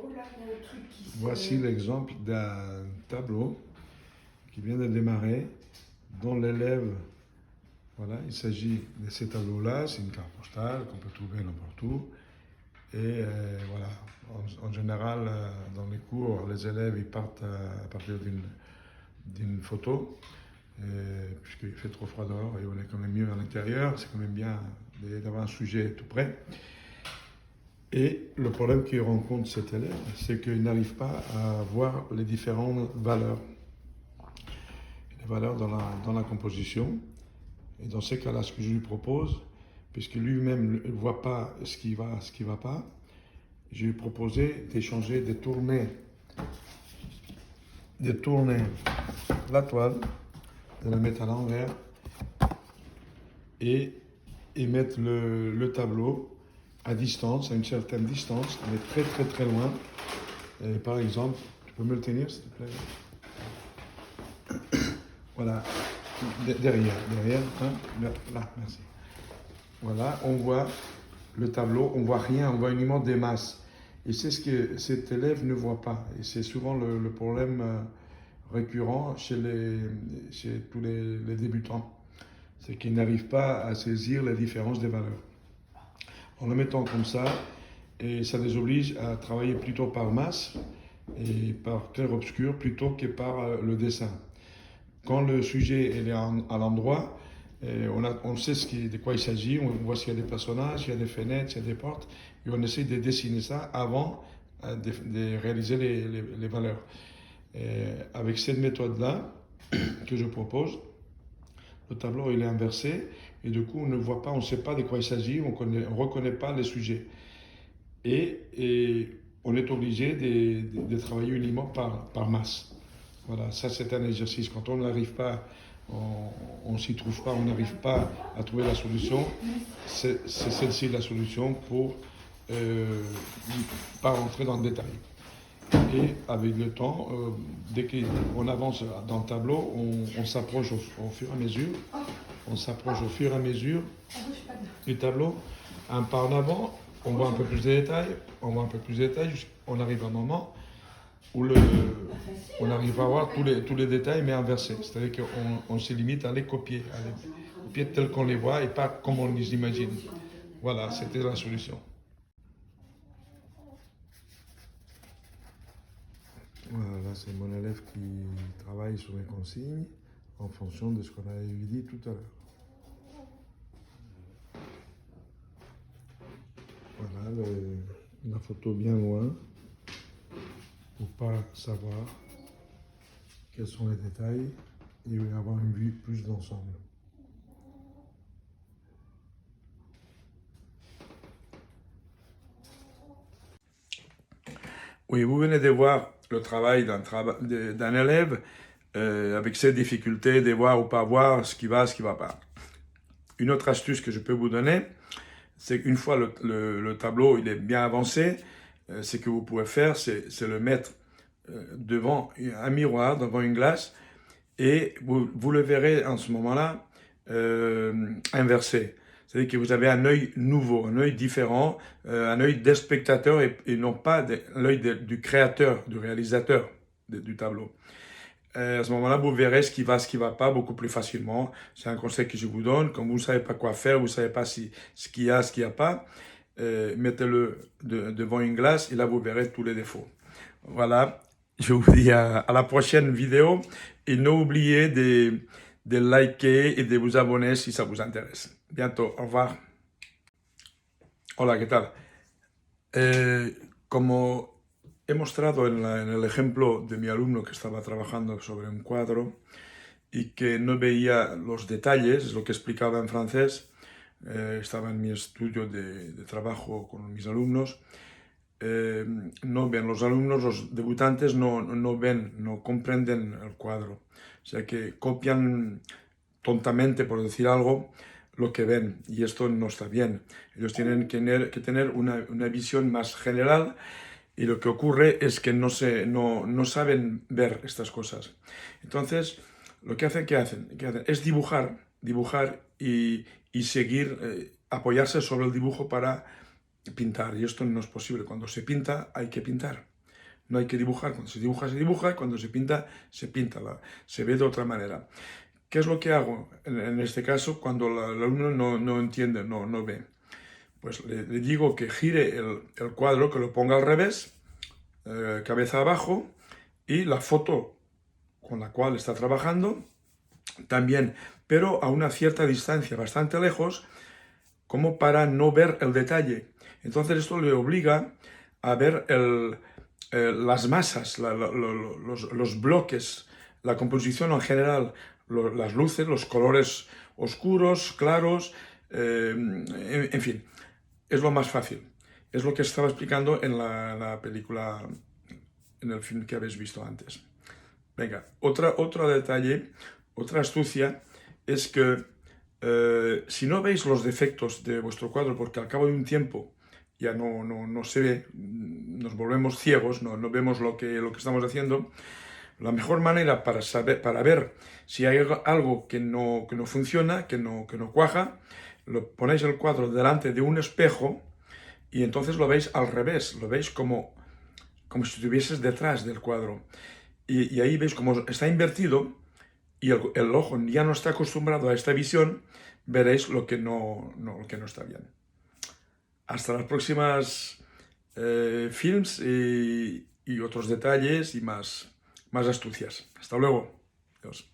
Oh là, il y a un truc qui se... Voici l'exemple d'un tableau qui vient de démarrer, dont l'élève, voilà, il s'agit de ce tableau-là, c'est une carte postale qu'on peut trouver n'importe où. Et voilà, en général, dans les cours, les élèves ils partent à partir d'une photo, puisqu'il fait trop froid dehors et on est quand même mieux à l'intérieur, c'est quand même bien d'avoir un sujet tout près. Et le problème qu'il rencontre cet élève, c'est qu'il n'arrive pas à voir les différentes valeurs. Les valeurs dans la composition. Et dans ces cas-là, ce que je lui propose, puisque lui-même ne voit pas ce qui va, ce qui ne va pas, je lui ai proposé d'échanger, de tourner la toile, de la mettre à l'envers et mettre le tableau à distance, à une certaine distance, mais très très très loin. Et par exemple, tu peux me le tenir s'il te plaît? Voilà, derrière, hein? Là, merci. Voilà, on voit le tableau, on voit rien, on voit uniquement des masses. Et c'est ce que cet élève ne voit pas. Et c'est souvent le problème récurrent chez tous les débutants. C'est qu'ils n'arrivent pas à saisir la différence des valeurs. En le mettant comme ça, et ça les oblige à travailler plutôt par masse et par clair-obscur plutôt que par le dessin. Quand le sujet est à l'endroit, on sait de quoi il s'agit, on voit s'il y a des personnages, il y a des fenêtres, il y a des portes, et on essaie de dessiner ça avant de réaliser les valeurs. Avec cette méthode-là que je propose, le tableau il est inversé, et du coup on ne voit pas, on ne sait pas de quoi il s'agit, on ne reconnaît pas les sujets. Et on est obligé de travailler uniquement par masse. Voilà, ça c'est un exercice. Quand on n'arrive pas, on ne s'y trouve pas, on n'arrive pas à trouver la solution, c'est celle-ci la solution pour pas rentrer dans le détail. Et avec le temps, dès qu'on avance dans le tableau, on s'approche au fur et à mesure. On s'approche au fur et à mesure du tableau. Un pas en avant, on voit un peu plus de détails, on arrive à un moment où on arrive à voir tous les détails, mais inversés. C'est-à-dire qu'on se limite à les copier tels qu'on les voit et pas comme on les imagine. Voilà, c'était la solution. Voilà, là c'est mon élève qui travaille sur les consignes en fonction de ce qu'on avait dit tout à l'heure. Voilà, la photo bien loin, pour ne pas savoir quels sont les détails et avoir une vue plus d'ensemble. Oui, vous venez de voir le travail d'un élève avec ses difficultés de voir ou pas voir ce qui va pas. Une autre astuce que je peux vous donner, c'est qu'une fois le tableau il est bien avancé, ce que vous pouvez faire, c'est le mettre devant un miroir, devant une glace, et vous le verrez en ce moment-là inversé. C'est-à-dire que vous avez un œil nouveau, un œil différent, un œil des spectateurs et non pas l'œil du créateur, du réalisateur du tableau. À ce moment-là, vous verrez ce qui va pas beaucoup plus facilement. C'est un conseil que je vous donne. Comme vous ne savez pas quoi faire, vous ne savez pas ce qu'il y a, ce qu'il n'y a pas, mettez-le devant une glace et là, vous verrez tous les défauts. Voilà, je vous dis à la prochaine vidéo et n'oubliez de liker et de vous abonner si ça vous intéresse. Bientôt, au revoir. Hola, ¿qué tal? Como he mostrado en el ejemplo de mi alumno que estaba trabajando sobre un cuadro y que no veía los detalles, lo que explicaba en francés, estaba en mi estudio de trabajo con mis alumnos, no ven los alumnos, los debutantes no ven, no comprenden el cuadro. O sea que copian tontamente, por decir algo, lo que ven, y esto no está bien. Ellos tienen que tener una visión más general, y lo que ocurre es que no saben ver estas cosas. Entonces, lo que hacen, ¿qué hacen? Es dibujar y seguir, apoyarse sobre el dibujo para pintar, y esto no es posible. Cuando se pinta, hay que pintar. No hay que dibujar. Cuando se dibuja, se dibuja. Cuando se pinta, se pinta. Se ve de otra manera. ¿Qué es lo que hago en este caso cuando el alumno no entiende, no ve? Pues le digo que gire el cuadro, que lo ponga al revés, cabeza abajo, y la foto con la cual está trabajando también, pero a una cierta distancia, bastante lejos, como para no ver el detalle. Entonces esto le obliga a ver las masas, los bloques, la composición en general, las luces, los colores oscuros, claros, en fin, es lo más fácil. Es lo que estaba explicando en la película, en el film que habéis visto antes. Venga, otro detalle, otra astucia, es que si no veis los defectos de vuestro cuadro, porque al cabo de un tiempo ya no se ve, nos volvemos ciegos, no vemos lo que estamos haciendo, la mejor manera para ver si hay algo que no funciona, que no cuaja, lo ponéis el cuadro delante de un espejo y entonces lo veis al revés, lo veis como si estuvieses detrás del cuadro. Y ahí veis como está invertido y el ojo ya no está acostumbrado a esta visión, veréis lo que no está bien. Hasta las próximas films y otros detalles y más astucias. Hasta luego. Adiós.